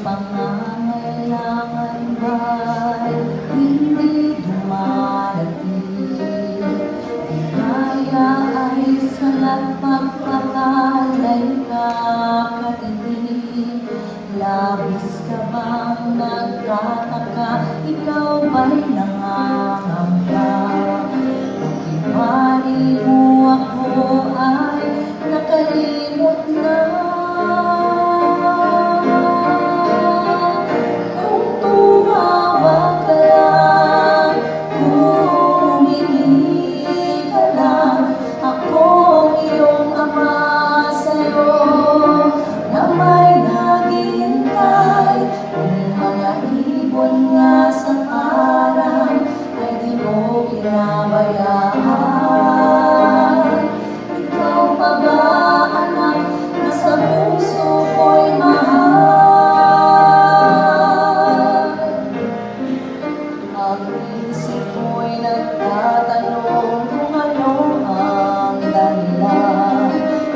pangangailangan ba'y hindi dumarating? Biyaya ay salat pagpapalay kakaibig. Labis ka bang nagtataka? Ikaw ba'y nangangamba? Pag-ibari mo ako ay nakalimot na. Kung tumawag ka lang, kung humingi ka lang, akong iyong ama sa'yo na may naghihintay. Kung mga ibon nga sa parang ay di mo pinabayaan. Ikaw pa ba, anak, na sa puso ko'y mahal? Ang isip ko'y nagtatanong kung ano ang dahilan.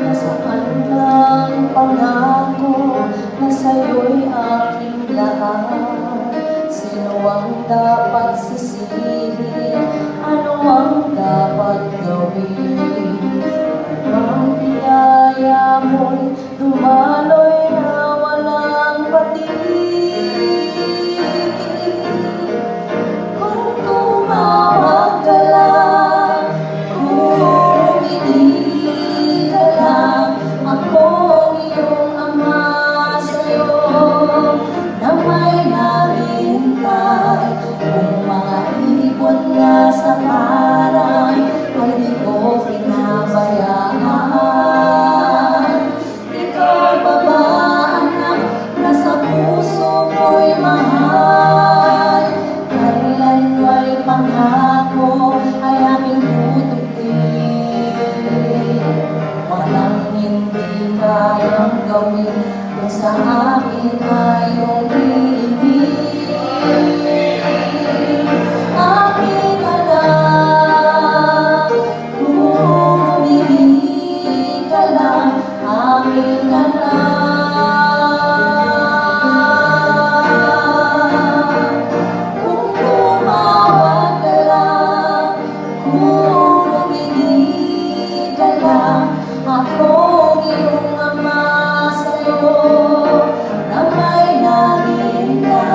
Nasaan ang pangako na sa'yo'y aking lahat? Sino ang dapat sisihin? Ano ang dapat gawin? Ang biyaya mo'y dumaloy na walang patigil. Kung tumawag ka lang, kung humingi ka lang, akong iyong ama sa'yo na may naghihintay. Kung mga ibon nga sa parang ay di ko pinabayaan. Ikaw pa ba, anak, na sa puso ko'y mahal? Kailan may pangako ay aking tutupin. Walang hindi kayang gawin kung sa akin ay iyong ibig. Aking anak, kung humingi ka lang, aking anak. Kung tumawag ka lang, kung humingi ka lang, akong iyong ama sa'yo na may naghihintay.